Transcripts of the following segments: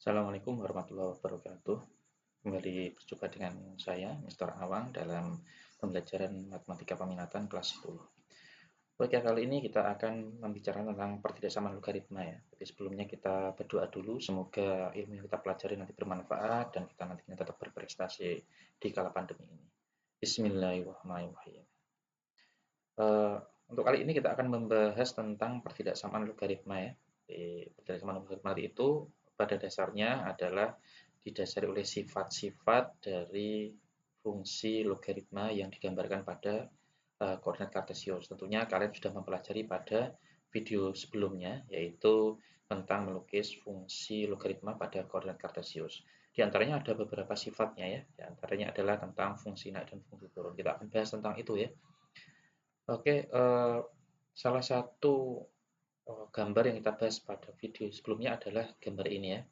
Assalamualaikum warahmatullahi wabarakatuh. Kembali berjumpa dengan saya, Mr. Awang, dalam pembelajaran Matematika Peminatan kelas 10. Oke, kali ini kita akan membicarakan tentang pertidaksamaan logaritma ya. Tapi sebelumnya kita berdoa dulu, semoga ilmu yang kita pelajari nanti bermanfaat dan kita nantinya tetap berprestasi di kala pandemi ini. Bismillahirrahmanirrahim. Eh, untuk kali ini kita akan membahas tentang pertidaksamaan logaritma ya. Pertidaksamaan logaritma itu pada dasarnya adalah didasari oleh sifat-sifat dari fungsi logaritma yang digambarkan pada koordinat kartesius. Tentunya kalian sudah mempelajari pada video sebelumnya, yaitu tentang melukis fungsi logaritma pada koordinat kartesius. Di antaranya ada beberapa sifatnya ya. Di antaranya adalah tentang fungsi naik dan fungsi turun. Kita akan bahas tentang itu ya. Oke, salah satu gambar yang kita bahas pada video sebelumnya adalah gambar ini ya.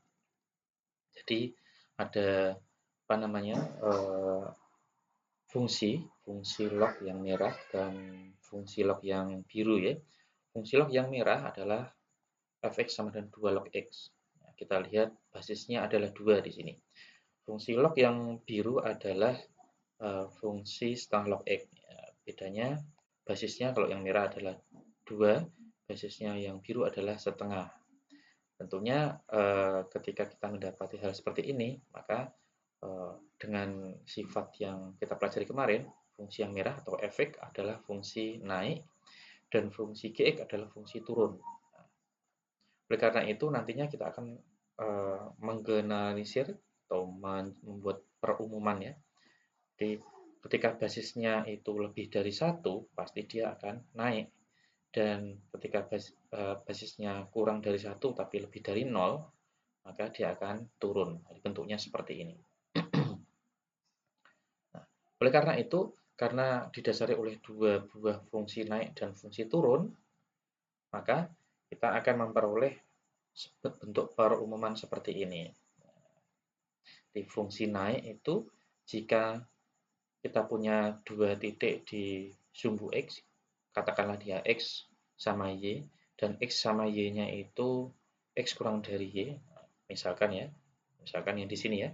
Jadi ada apa namanya fungsi log yang merah dan fungsi log yang biru ya. Fungsi log yang merah adalah fx sama dengan 2 log x. Nah, kita lihat basisnya adalah 2 di sini. Fungsi log yang biru adalah fungsi setengah log x. Ya, bedanya basisnya kalau yang merah adalah 2, basisnya yang biru adalah setengah. Tentunya ketika kita mendapati hal seperti ini, maka dengan sifat yang kita pelajari kemarin, fungsi yang merah atau efek adalah fungsi naik dan fungsi gx adalah fungsi turun. Oleh karena itu nantinya kita akan menggeneralisir atau membuat perumuman ya. Jadi ketika basisnya itu lebih dari satu, pasti dia akan naik. Dan ketika basisnya kurang dari satu tapi lebih dari nol, maka dia akan turun. Bentuknya seperti ini. Nah, oleh karena itu, karena didasari oleh dua buah fungsi naik dan fungsi turun, maka kita akan memperoleh bentuk perumuman seperti ini. Di fungsi naik itu, jika kita punya dua titik di sumbu x, katakanlah dia x sama y, dan x sama y-nya itu x kurang dari y, misalkan ya, misalkan yang di sini ya,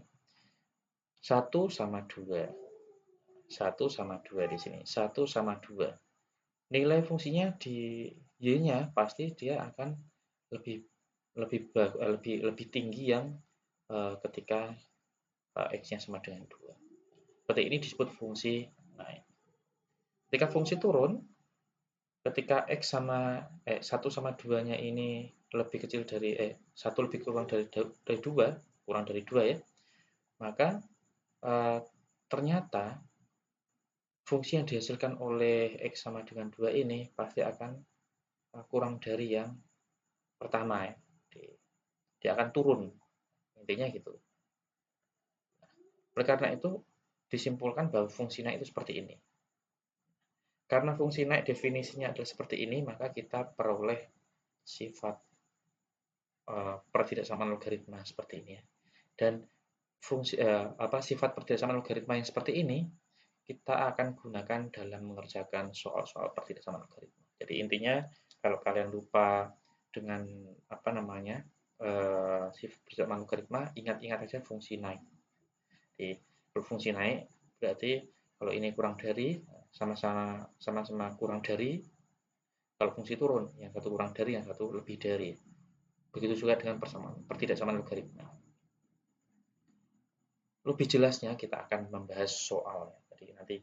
1 sama 2. 1 sama 2 di sini. 1 sama 2. Nilai fungsinya di y-nya pasti dia akan lebih lebih tinggi yang ketika x-nya sama dengan 2. Seperti ini disebut fungsi naik. Ketika fungsi turun, ketika x sama 1 sama 2-nya ini lebih kecil dari 1 lebih kurang dari 2, kurang dari 2 ya. Maka ternyata fungsi yang dihasilkan oleh x sama dengan 2 ini pasti akan kurang dari yang pertama ya. Dia akan turun. Intinya gitu. Oleh karena itu disimpulkan bahwa fungsi naik itu seperti ini. Karena fungsi naik definisinya adalah seperti ini, maka kita peroleh sifat pertidaksamaan logaritma seperti ini ya. Dan fungsi sifat pertidaksamaan logaritma yang seperti ini kita akan gunakan dalam mengerjakan soal-soal pertidaksamaan logaritma. Jadi intinya kalau kalian lupa dengan apa namanya sifat pertidaksamaan logaritma, ingat-ingat aja fungsi naik. Jadi kalau fungsi naik berarti kalau ini kurang dari sama-sama kurang dari, kalau fungsi turun yang satu kurang dari yang satu lebih dari. Begitu juga dengan persamaan pertidaksamaan logaritma. Lebih jelasnya kita akan membahas soal. Jadi nanti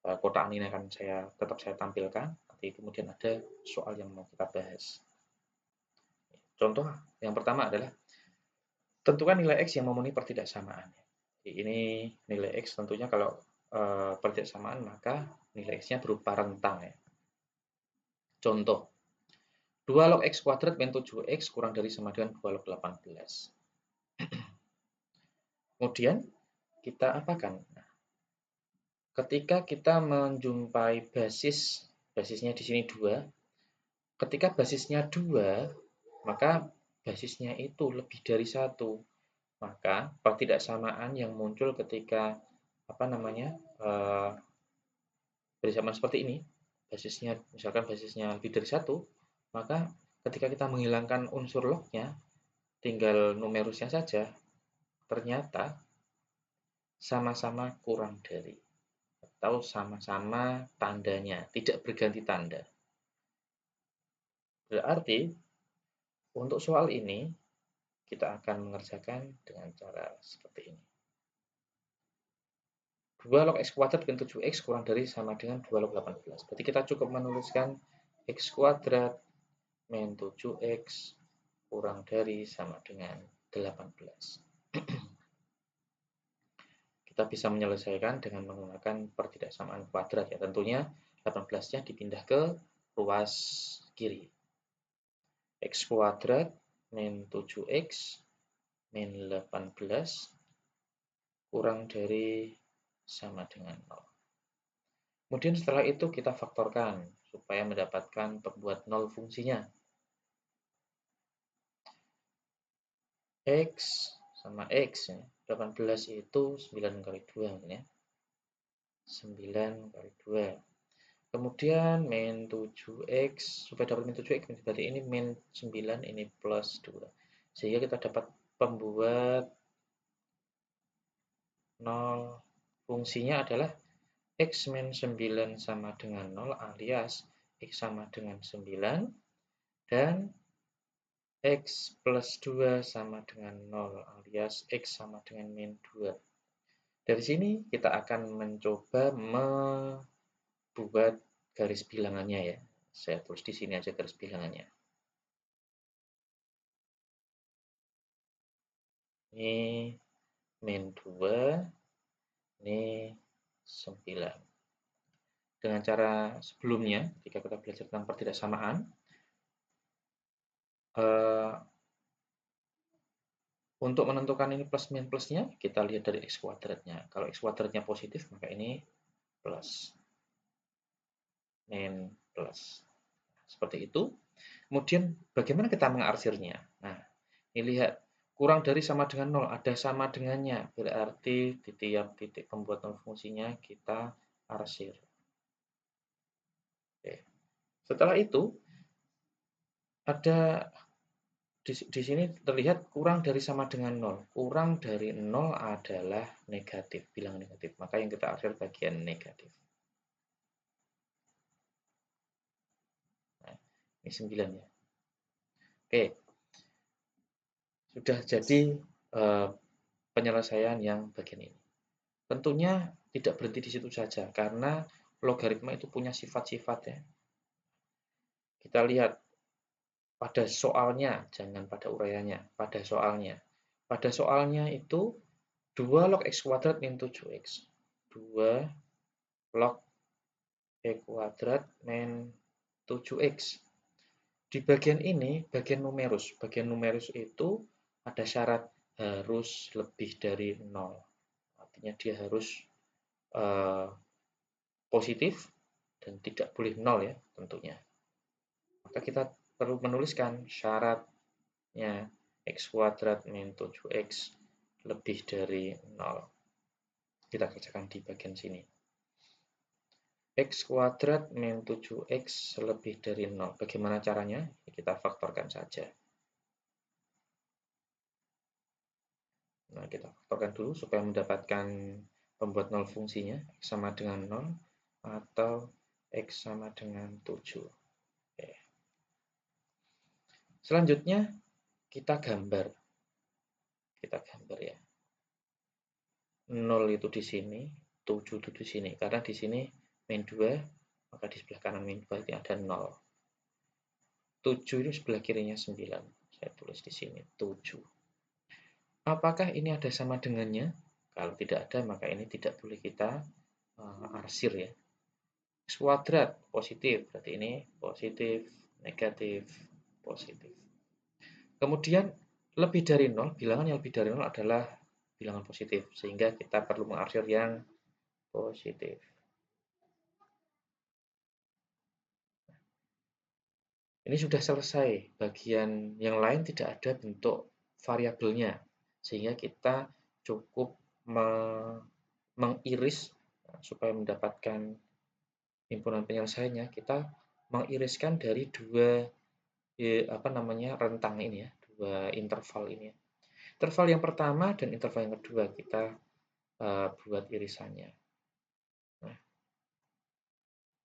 kotak ini akan tetap saya tampilkan. Nanti kemudian ada soal yang mau kita bahas. Contoh yang pertama adalah tentukan nilai x yang memenuhi pertidaksamaan. Jadi ini nilai x tentunya kalau pertidaksamaan maka nilai x-nya berupa rentang ya. Contoh 2 log x kuadrat min 7x kurang dari sama dengan 2 log 18. Kemudian kita apakan? Nah, ketika kita menjumpai basisnya di sini 2, ketika basisnya 2, maka basisnya itu lebih dari 1. Maka pertidaksamaan yang muncul ketika pertidaksamaan seperti ini, misalkan basisnya lebih dari 1, maka ketika kita menghilangkan unsur lognya tinggal numerusnya saja, ternyata sama-sama kurang dari atau sama-sama tandanya, tidak berganti tanda. Berarti untuk soal ini kita akan mengerjakan dengan cara seperti ini. 2 log x kuadrat min 7x kurang dari sama dengan 2 log 18. Berarti kita cukup menuliskan x kuadrat min 7x kurang dari sama dengan 18. Kita bisa menyelesaikan dengan menggunakan pertidaksamaan kuadrat ya. Tentunya 18-nya dipindah ke ruas kiri. X kuadrat min 7x min 18 kurang dari sama dengan 0. Kemudian setelah itu kita faktorkan supaya mendapatkan pembuat 0 fungsinya. X sama X ya. 18 itu 9 kali 2 ya. 9 kali 2. Kemudian min 7x, supaya dapat min 7x berarti ini min 9, ini plus 2. Sehingga kita dapat pembuat 0 fungsinya adalah x min 9 sama dengan 0 alias x sama dengan 9 dan x plus 2 sama dengan 0 alias x sama dengan min 2. Dari sini kita akan mencoba membuat garis bilangannya ya. Saya tulis di sini aja garis bilangannya. Ini min 2, ini 9. Dengan cara sebelumnya, ketika kita belajar tentang pertidaksamaan, untuk menentukan ini plus min plusnya, kita lihat dari x kuadratnya. Kalau x kuadratnya positif, maka ini plus. Min plus. Seperti itu. Kemudian bagaimana kita mengarsirnya? Nah, ini lihat. Kurang dari sama dengan 0, ada sama dengannya. Berarti di tiap titik pembuat 0 fungsinya kita arsir. Oke. Setelah itu, ada di sini terlihat kurang dari sama dengan 0. Kurang dari 0 adalah negatif, bilangan negatif. Maka yang kita arsir bagian negatif. Nah, ini 9 ya. Oke. Sudah jadi penyelesaian yang bagian ini. Tentunya tidak berhenti di situ saja, karena logaritma itu punya sifat-sifat ya. Kita lihat pada soalnya, jangan pada uraiannya, pada soalnya. Pada soalnya itu 2 log x kuadrat min 7x. 2 log x kuadrat min 7x. Di bagian ini, bagian numerus. Bagian numerus itu ada syarat harus lebih dari 0. Artinya dia harus positif dan tidak boleh 0 ya tentunya. Maka kita perlu menuliskan syaratnya x kuadrat min 7x lebih dari 0. Kita kerjakan di bagian sini. X kuadrat min 7x lebih dari 0. Bagaimana caranya? Kita faktorkan saja. Nah, kita faktorkan dulu supaya mendapatkan pembuat 0 fungsinya. X sama dengan 0 atau X sama dengan 7. Oke. Selanjutnya, kita gambar. Kita gambar ya. 0 itu di sini, 7 itu di sini. Karena di sini min 2, maka di sebelah kanan min 2 ini ada 0. 7 ini sebelah kirinya 9. Saya tulis di sini 7. Apakah ini ada sama dengannya? Kalau tidak ada, maka ini tidak boleh kita arsir ya. X kuadrat positif, berarti ini positif, negatif, positif. Kemudian lebih dari 0, bilangan yang lebih dari 0 adalah bilangan positif, sehingga kita perlu mengarsir yang positif. Ini sudah selesai, bagian yang lain tidak ada bentuk variabelnya, sehingga kita cukup mengiris supaya mendapatkan himpunan penyelesaiannya. Kita mengiriskan dari dua rentang ini ya, dua interval ini ya. Interval yang pertama dan interval yang kedua kita buat irisannya. Nah,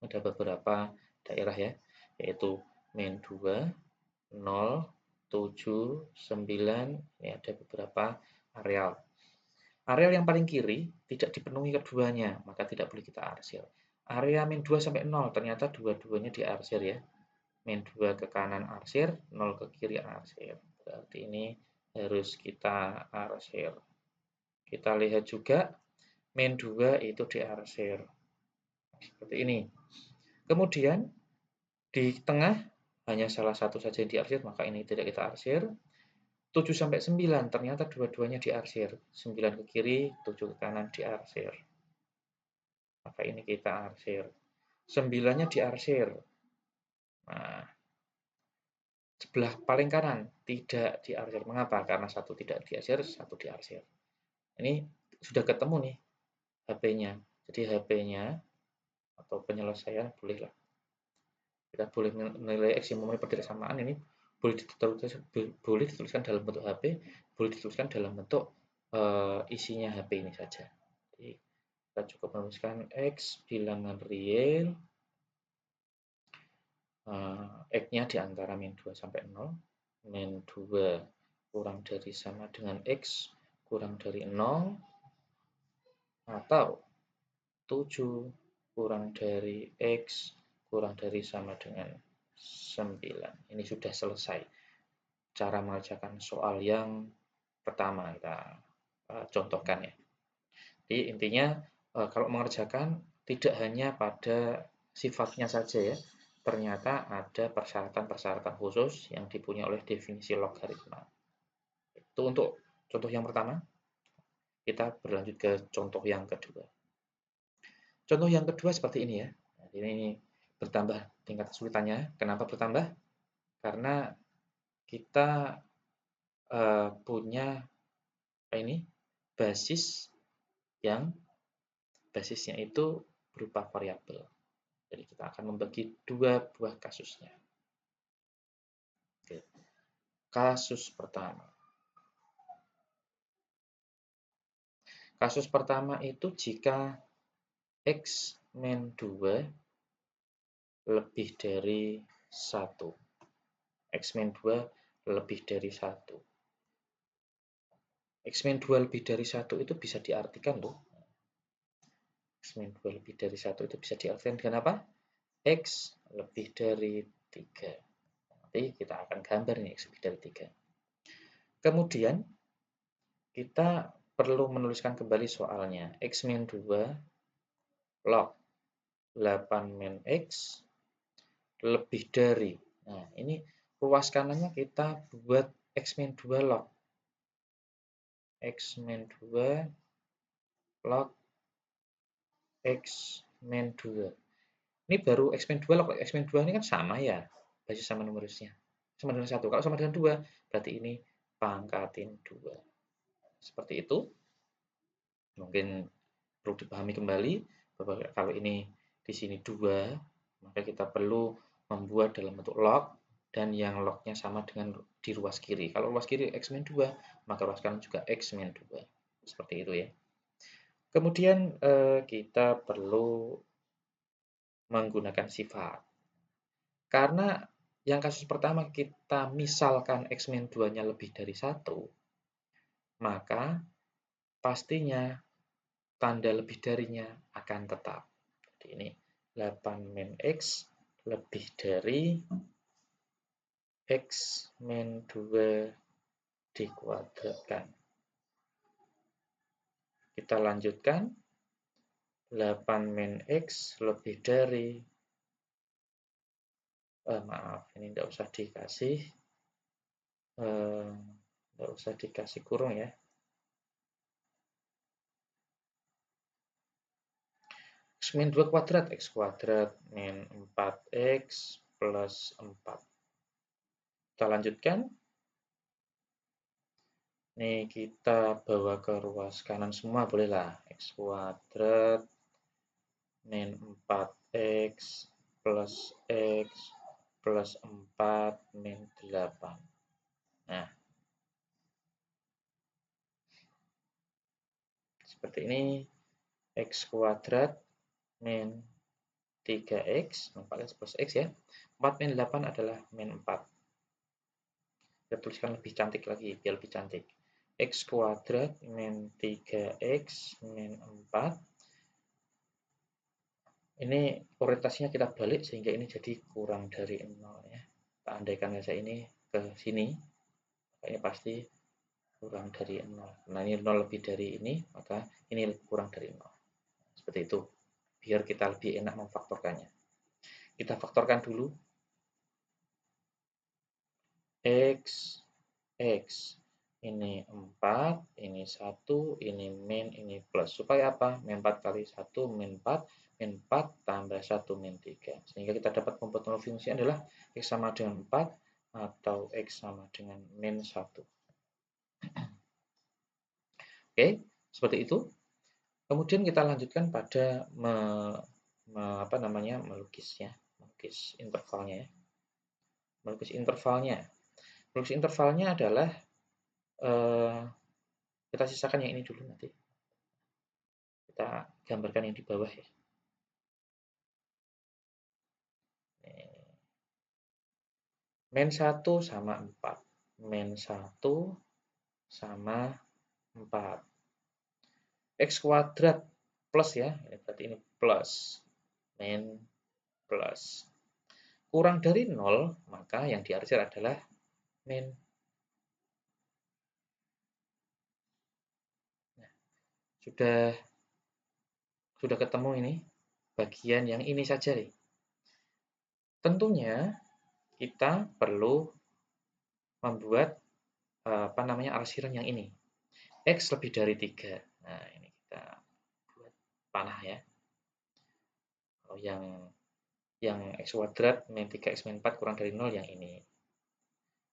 ada beberapa daerah ya, yaitu min 2, 0, 7, 9, ini ada beberapa areal. Areal yang paling kiri tidak dipenuhi keduanya, maka tidak boleh kita arsir. Area min 2 sampai 0, ternyata dua-duanya diarsir ya. Min 2 ke kanan arsir, 0 ke kiri arsir. Berarti ini harus kita arsir. Kita lihat juga min 2 itu diarsir. Seperti ini. Kemudian di tengah hanya salah satu saja yang diarsir, maka ini tidak kita arsir. 7 sampai 9 ternyata dua-duanya diarsir. 9 ke kiri, 7 ke kanan diarsir. Maka ini kita arsir. 9-nya diarsir. Nah, sebelah paling kanan tidak diarsir. Mengapa? Karena satu tidak diarsir, satu diarsir. Ini sudah ketemu nih HP-nya. Jadi HP-nya atau penyelesaian bolehlah. Kita boleh menilai X yang memenuhi persamaan ini boleh dituliskan dalam bentuk HP, boleh dituliskan dalam bentuk isinya HP ini saja. Jadi, kita cukup menuliskan X bilangan real, X-nya di antara min 2 sampai 0, min 2 kurang dari sama dengan X kurang dari 0, atau 7 kurang dari X kurang dari sama dengan 9. Ini sudah selesai cara mengerjakan soal yang pertama kita contohkan ya. Jadi intinya kalau mengerjakan tidak hanya pada sifatnya saja ya, ternyata ada persyaratan-persyaratan khusus yang dipunyai oleh definisi logaritma. Itu untuk contoh yang pertama. Kita berlanjut ke contoh yang kedua. Contoh yang kedua seperti ini ya. Ini bertambah tingkat kesulitannya. Kenapa bertambah? Karena kita punya ini basis yang basisnya itu berupa variabel. Jadi kita akan membagi dua buah kasusnya. Oke. Kasus pertama. Kasus pertama itu jika X min 2 lebih dari 1. X min 2 lebih dari 1. X min 2 lebih dari 1 itu bisa diartikan loh. X min 2 lebih dari 1 itu bisa diartikan dengan apa? X lebih dari 3. Nanti kita akan gambar nih X lebih dari 3. Kemudian kita perlu menuliskan kembali soalnya. X min 2 log 8 min X lebih dari. Nah, ini ruas kanannya kita buat X min 2 log. X min 2 log X min 2. Ini baru X min 2 log X min 2 ini kan sama ya, basis sama numerusnya. Sama dengan 1. Kalau sama dengan 2, berarti ini pangkatin 2. Seperti itu. Mungkin perlu dipahami kembali bahwa kalau ini di sini 2, maka kita perlu membuat dalam bentuk log dan yang lognya sama dengan di ruas kiri. Kalau ruas kiri X min 2, maka ruas kanan juga X min 2. Seperti itu ya. Kemudian kita perlu menggunakan sifat. Karena yang kasus pertama kita misalkan X min 2-nya lebih dari 1, maka pastinya tanda lebih darinya akan tetap. Jadi ini 8 min X lebih dari X min 2 dikuadratkan. Kita lanjutkan. 8 min X lebih dari maaf, ini tidak usah dikasih kurung ya. X min 2 kuadrat, X kuadrat min 4X plus 4. Kita lanjutkan. Ini kita bawa ke ruas kanan semua, bolehlah. X kuadrat min 4X plus X plus 4 min 8. Nah, seperti ini, X kuadrat min 3X, 4X plus X ya. 4 min 8 adalah min 4. Kita tuliskan lebih cantik lagi, biar lebih cantik. X kuadrat min 3X min 4. Ini orientasinya kita balik sehingga ini jadi kurang dari 0 ya. Kita andaikan saja ini ke sini, ini pasti kurang dari 0. Nah, ini 0 lebih dari ini, maka ini kurang dari 0. Seperti itu, biar kita lebih enak memfaktorkannya. Kita faktorkan dulu. X, X. Ini 4, ini 1, ini min, ini plus. Supaya apa? Min 4 kali 1, min 4, min 4 tambah 1, min 3. Sehingga kita dapat komponen fungsi adalah X sama dengan 4 atau X sama dengan min 1. Oke, seperti itu. Kemudian kita lanjutkan pada melukis intervalnya ya. Melukis intervalnya. Melukis intervalnya adalah kita sisakan yang ini dulu nanti. Kita gambarkan yang di bawah ya. Min 1 sama 4. Min 1 sama 4. X kuadrat plus ya. Berarti ini plus. Min plus. Kurang dari 0, maka yang diarsir adalah min. Nah, sudah ketemu ini bagian yang ini saja nih. Tentunya kita perlu membuat arsiran yang ini. X lebih dari 3. Nah, ini kita buat panah ya. Kalau yang X kuadrat min 3X min 4 kurang dari 0 yang ini.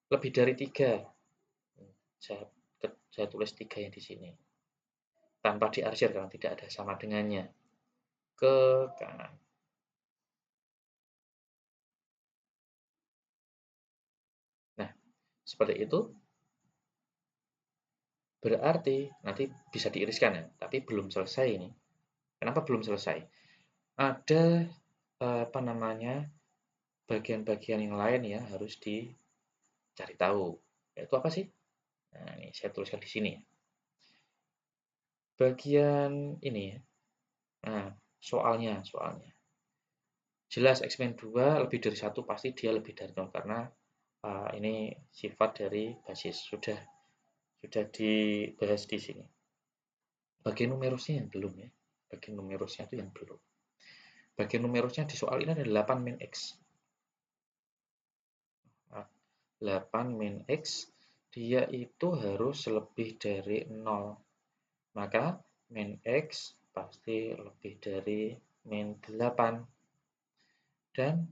Lebih dari 3. Saya tulis 3 yang di sini. Tanpa diarsir karena tidak ada sama dengannya. Ke kanan. Nah, seperti itu. Berarti nanti bisa diiriskan ya, tapi belum selesai ini. Kenapa belum selesai? Ada bagian-bagian yang lain yang harus dicari tahu. Yaitu apa sih? Nah, ini saya tuliskan di sini. Bagian ini ya. Nah, soalnya. Jelas X min 2 lebih dari 1 pasti dia lebih dari 0 karena ini sifat dari basis. Sudah dibahas di sini. Bagian numerusnya yang belum ya. Bagian numerusnya itu yang belum. Bagian numerusnya di soal ini ada 8 min X. 8 min X, dia itu harus lebih dari 0. Maka min X pasti lebih dari min 8. Dan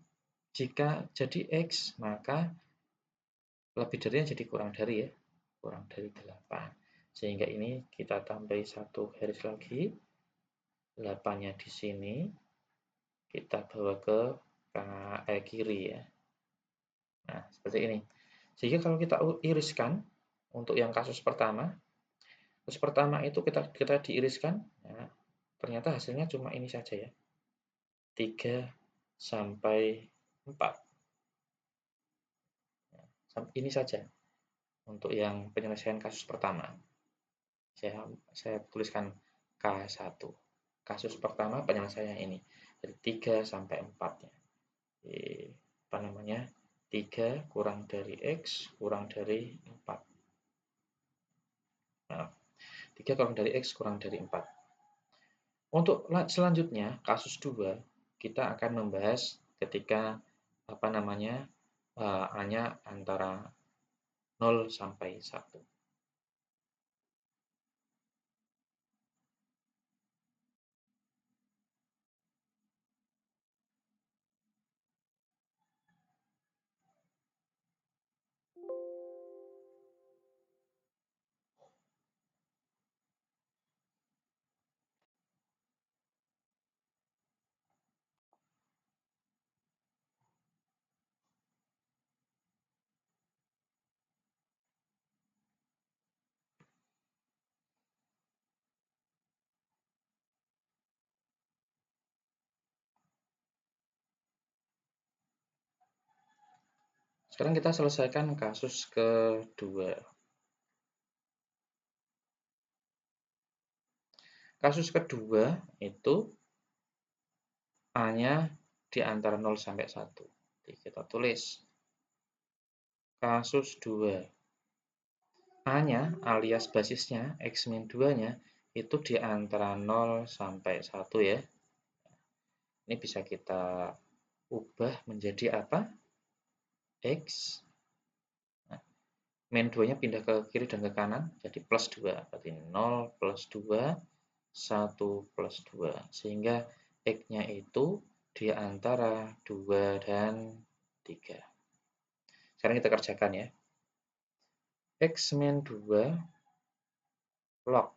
jika jadi X, maka lebih darinya jadi kurang dari ya. Kurang dari 8. Sehingga ini kita tambah satu garis lagi. 8-nya di sini. Kita bawa ke kiri ya. Nah, seperti ini. Sehingga kalau kita iriskan untuk yang kasus pertama itu kita diiriskan, nah, ternyata hasilnya cuma ini saja ya. 3 sampai 4. Nah, ini saja untuk yang penyelesaian kasus pertama. Saya tuliskan K1. Kasus pertama penyelesaiannya ini dari 3 sampai 4-nya. 3 kurang dari X kurang dari 4. Nah, 3 kurang dari X kurang dari 4. Untuk selanjutnya, kasus 2, kita akan membahas ketika A-nya antara 0 sampai 1. Sekarang kita selesaikan kasus kedua. Kasus kedua itu A-nya di antara 0 sampai 1. Jadi kita tulis kasus 2. A-nya alias basisnya X-2-nya itu di antara 0 sampai 1 ya. Ini bisa kita ubah menjadi apa? X. Nah, min 2-nya pindah ke kiri dan ke kanan, jadi plus 2. Berarti 0 plus 2, 1 plus 2. Sehingga X-nya itu di antara 2 dan 3. Sekarang kita kerjakan ya. X min 2 log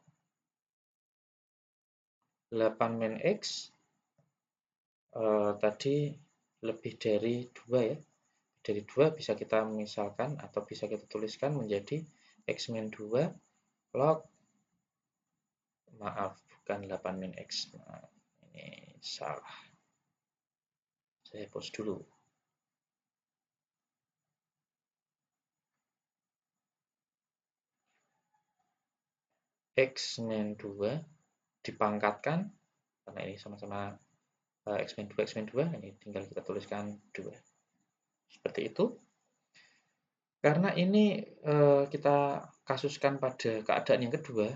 8 min X tadi lebih dari 2 ya. Dari 2 bisa kita misalkan atau bisa kita tuliskan menjadi X min 2 log, maaf bukan 8 min X. Nah, ini salah. Saya hapus dulu. X min 2 dipangkatkan, karena ini sama-sama X min 2, X min 2, ini tinggal kita tuliskan 2. Seperti itu. Karena ini kita kasuskan pada keadaan yang kedua,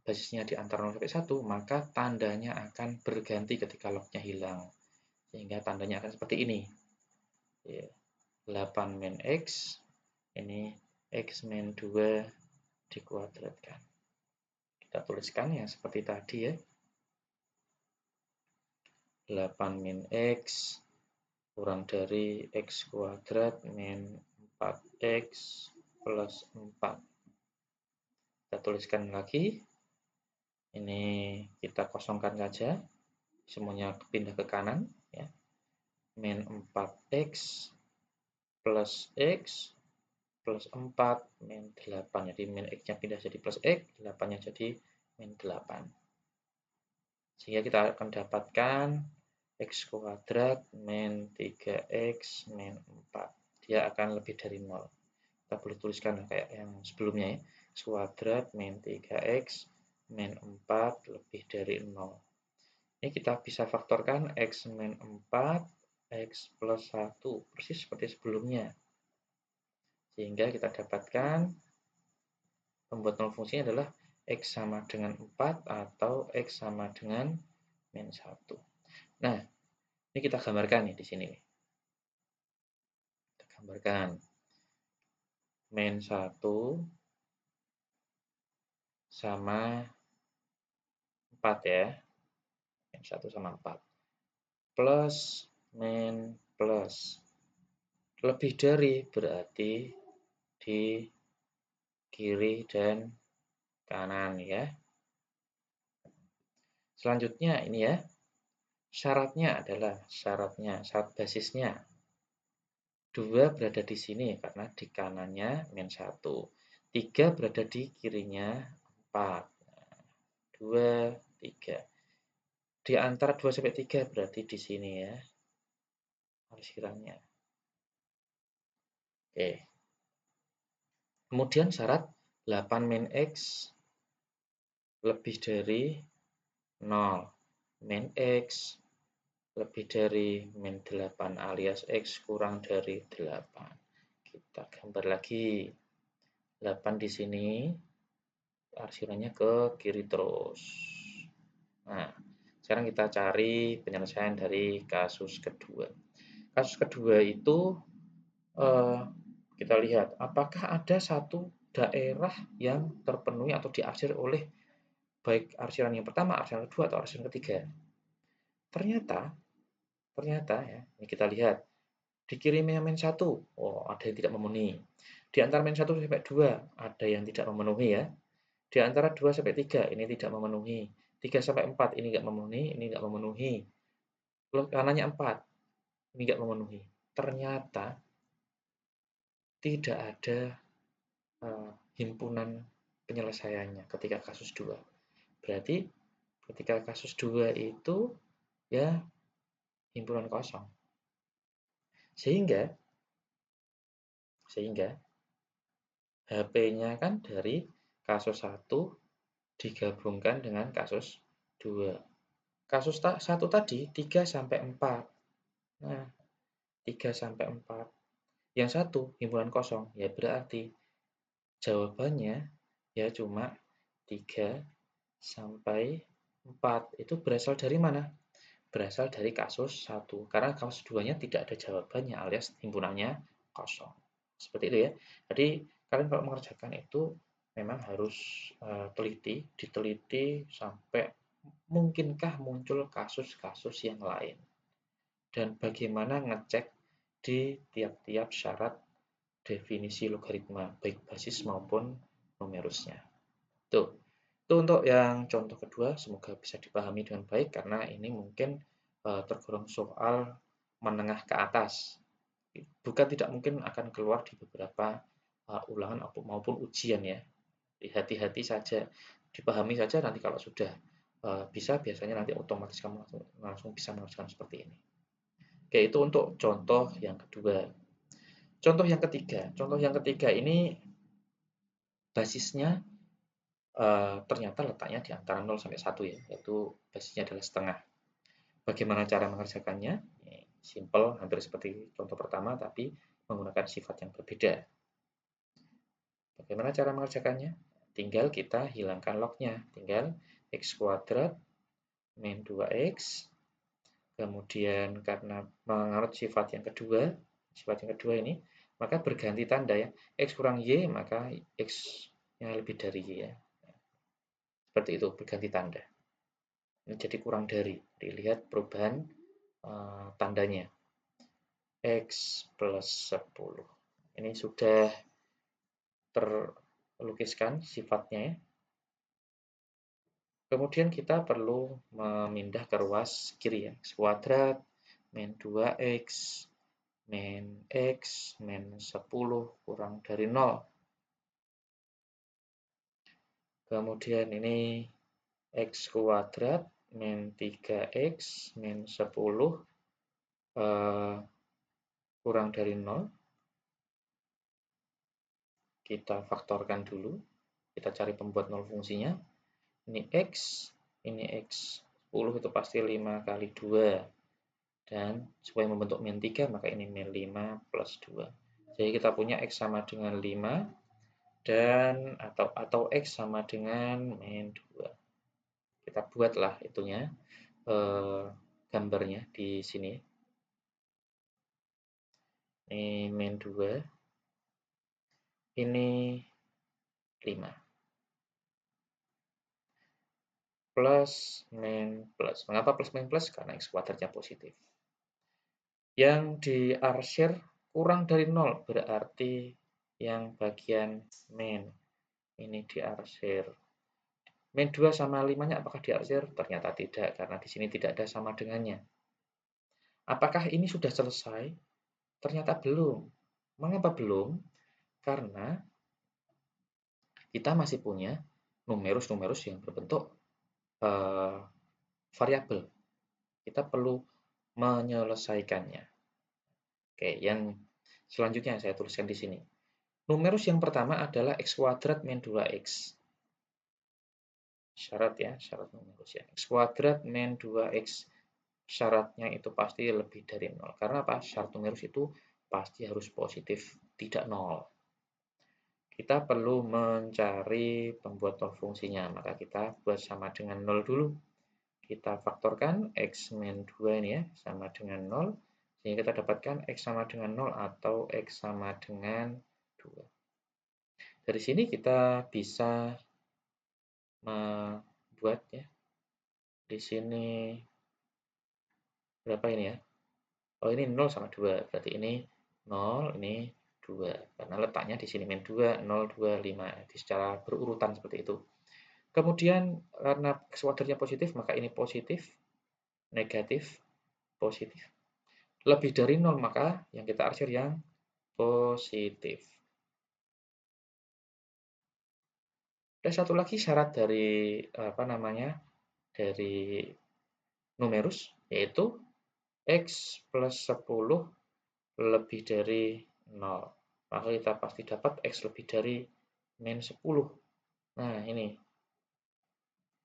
basisnya di antara 0 sampai 1, maka tandanya akan berganti ketika lognya hilang. Sehingga tandanya akan seperti ini. 8 min X, ini X min 2 dikuadratkan. Kita tuliskan yang seperti tadi ya. 8 min X kurang dari X kuadrat min 4X plus 4. Kita tuliskan lagi. Ini kita kosongkan saja. Semuanya pindah ke kanan. Ya. Min 4X plus X plus 4 min 8. Jadi min X-nya pindah jadi plus X, 8-nya jadi min 8. Sehingga kita akan dapatkan X kuadrat min 3X min 4. Dia akan lebih dari 0. Kita boleh tuliskan kayak yang sebelumnya ya. X kuadrat min 3X min 4 lebih dari 0. Ini kita bisa faktorkan X min 4, X plus 1. Persis seperti sebelumnya. Sehingga kita dapatkan pembuat 0 fungsinya adalah X sama dengan 4 atau X sama dengan min 1. Nah, ini kita gambarkan nih di sini. Kita gambarkan min 1 sama 4 ya. Min 1 sama 4. Plus, min, plus. Lebih dari berarti di kiri dan kanan ya. Selanjutnya ini ya. Syaratnya adalah syarat basisnya 2 berada di sini karena di kanannya min 1. 3 berada di kirinya 4. 2, 3. Di antara 2 sampai 3 berarti di sini ya. Parsirannya. Oke. Kemudian syarat 8 min X lebih dari 0. Min X lebih dari min 8 alias X kurang dari 8. Kita gambar lagi. 8 di sini, arsirannya ke kiri terus. Nah, sekarang kita cari penyelesaian dari kasus kedua. Kasus kedua itu kita lihat apakah ada satu daerah yang terpenuhi atau diarsir oleh baik arsiran yang pertama, arsiran kedua, atau arsiran ketiga. Ternyata ya, ini kita lihat di kirinya min 1, oh ada yang tidak memenuhi. Di antara min 1 sampai 2 ada yang tidak memenuhi ya. Di antara 2 sampai 3 ini tidak memenuhi. 3 sampai 4 ini enggak memenuhi, ini enggak memenuhi. Lalu kanannya 4, ini enggak memenuhi. Ternyata tidak ada himpunan penyelesaiannya ketika kasus 2. Berarti ketika kasus 2 itu ya himpunan kosong. Sehingga Sehingga HP-nya kan dari kasus 1 digabungkan dengan kasus 2. Kasus 1 tadi 3 sampai 4. Nah, 3 sampai 4. Yang satu himpunan kosong, ya berarti jawabannya ya cuma 3 sampai 4. Itu berasal dari mana? Berasal dari kasus 1. Karena kasus 2-nya tidak ada jawabannya alias himpunannya kosong. Seperti itu ya. Jadi kalian kalau mengerjakan itu memang harus diteliti sampai mungkinkah muncul kasus-kasus yang lain. Dan bagaimana ngecek di tiap-tiap syarat definisi logaritma, baik basis maupun numerusnya. Tuh, itu untuk yang contoh kedua, semoga bisa dipahami dengan baik karena ini mungkin tergolong soal menengah ke atas. Bukan tidak mungkin akan keluar di beberapa ulangan maupun ujian ya. Hati-hati saja, dipahami saja nanti kalau sudah bisa biasanya nanti otomatis kamu langsung bisa mengerjakan seperti ini. Oke, itu untuk contoh yang kedua. Contoh yang ketiga ini basisnya ternyata letaknya di antara 0 sampai 1 ya, yaitu basisnya adalah setengah. Bagaimana cara mengerjakannya? Simple, hampir seperti contoh pertama, tapi menggunakan sifat yang berbeda. Bagaimana cara mengerjakannya? Tinggal kita hilangkan lognya. Tinggal x kuadrat min 2x, kemudian karena menganut sifat yang kedua ini, maka berganti tanda ya. X kurang y, maka x yang lebih dari y ya. Seperti itu, berganti tanda. Ini jadi kurang dari. Dilihat perubahan tandanya. X plus 10. Ini sudah terlukiskan sifatnya ya. Kemudian kita perlu memindah ke ruas kiri ya. X kuadrat min 2x min x min 10 kurang dari 0. Kemudian ini x kuadrat min 3x min 10 kurang dari 0. Kita faktorkan dulu. Kita cari pembuat 0 fungsinya. Ini x, ini x. 10 itu pasti 5 kali 2. Dan supaya membentuk min 3, maka ini min 5 plus 2. Jadi kita punya x sama dengan 5, dan atau x sama dengan min 2. Kita buatlah itunya, gambarnya di sini. Ini min 2, ini 5. Plus, min, plus. Mengapa plus, min, plus? Karena x kuadratnya positif. Yang diarsir kurang dari 0, berarti yang bagian min. Ini diarsir. Min 2 sama 5-nya apakah diarsir? Ternyata tidak, karena di sini tidak ada sama dengannya. Apakah ini sudah selesai? Ternyata belum. Mengapa belum? Karena kita masih punya numerus-numerus yang berbentuk variabel. Kita perlu menyelesaikannya. Oke, yang selanjutnya saya tuliskan di sini. Numerus yang pertama adalah x kuadrat min 2x. Syarat ya, syarat numerus ya. X kuadrat min 2x. Syaratnya itu pasti lebih dari 0. Karena apa? Syarat numerus itu pasti harus positif, tidak 0. Kita perlu mencari pembuat 0 fungsinya. Maka kita buat sama dengan 0 dulu. Kita faktorkan x min 2 ini ya, sama dengan 0. Sehingga kita dapatkan x sama dengan 0 atau x sama dengan 2. Dari sini kita bisa membuat ya. Di sini berapa ini ya? Oh, ini 0 sama 2. Berarti ini 0, ini 2. Karena letaknya di sini min 2, 0, 2, 5. Jadi secara berurutan seperti itu. Kemudian karena x kuadratnya positif, maka ini positif, negatif, positif. Lebih dari 0, maka yang kita arsir yang positif. Dan satu lagi syarat dari dari numerus, yaitu x plus 10 lebih dari 0. maka kita pasti dapat X lebih dari min 10. Nah, ini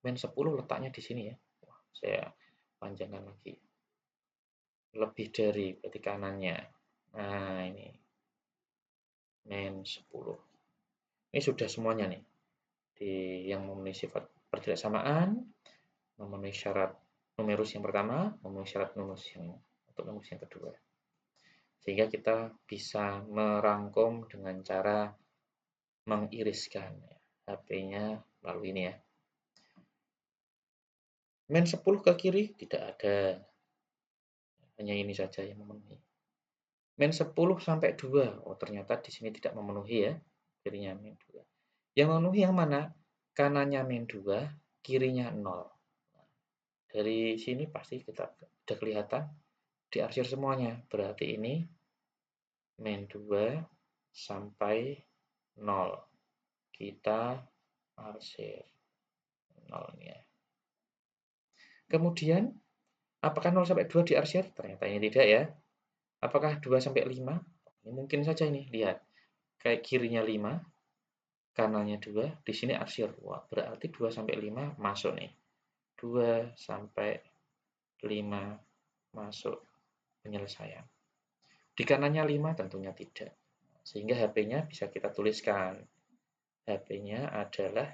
min 10 letaknya di sini ya. Wah, saya panjangkan lagi. Lebih dari berarti kanannya. Nah, ini min 10. Ini sudah semuanya nih. Di yang memenuhi sifat pertidaksamaan, memenuhi syarat numerus yang pertama, memenuhi syarat numerus yang untuk numerus yang kedua. Sehingga kita bisa merangkum dengan cara mengiriskan ya, HP-nya lalu ini ya. Min 10 ke kiri tidak ada. Hanya ini saja yang memenuhi. Min 10 sampai 2. Oh, ternyata di sini tidak memenuhi ya. Kirinya min 2. Yang memenuhi yang mana? Kanannya min 2, kirinya 0. Dari sini pasti kita sudah kelihatan diarsir semuanya. Berarti ini min 2 sampai 0. Kita arsir 0-nya. Kemudian, apakah 0 sampai 2 diarsir? Ternyata ini tidak ya. Apakah 2 sampai 5? Ini mungkin saja ini, lihat. Kayak kirinya 5, kanannya 2, di sini arsir. Wah, berarti 2 sampai 5 masuk nih. 2 sampai 5 masuk penyelesaian. Di kanannya 5 tentunya tidak. Sehingga HP-nya bisa kita tuliskan. HP-nya adalah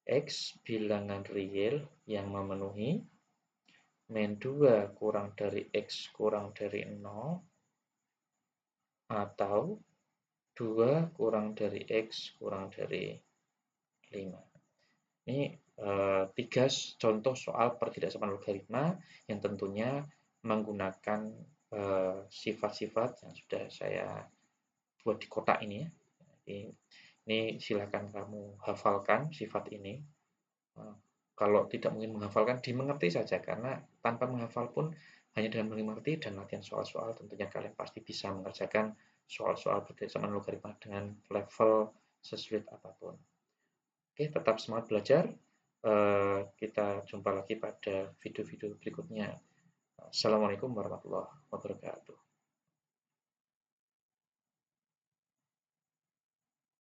X bilangan real yang memenuhi min 2 kurang dari X kurang dari 0 atau 2 kurang dari X kurang dari 5. Ini 3 contoh soal pertidaksamaan logaritma yang tentunya menggunakan sifat-sifat yang sudah saya buat di kotak ini ya. Ini silakan kamu hafalkan sifat ini. Kalau tidak mungkin menghafalkan, dimengerti saja karena tanpa menghafal pun hanya dengan mengerti dan latihan soal-soal tentunya kalian pasti bisa mengerjakan soal-soal pertidaksamaan logaritma dengan level sesulit apapun. Oke, tetap semangat belajar. Kita jumpa lagi pada video-video berikutnya. Assalamualaikum warahmatullahi wabarakatuh.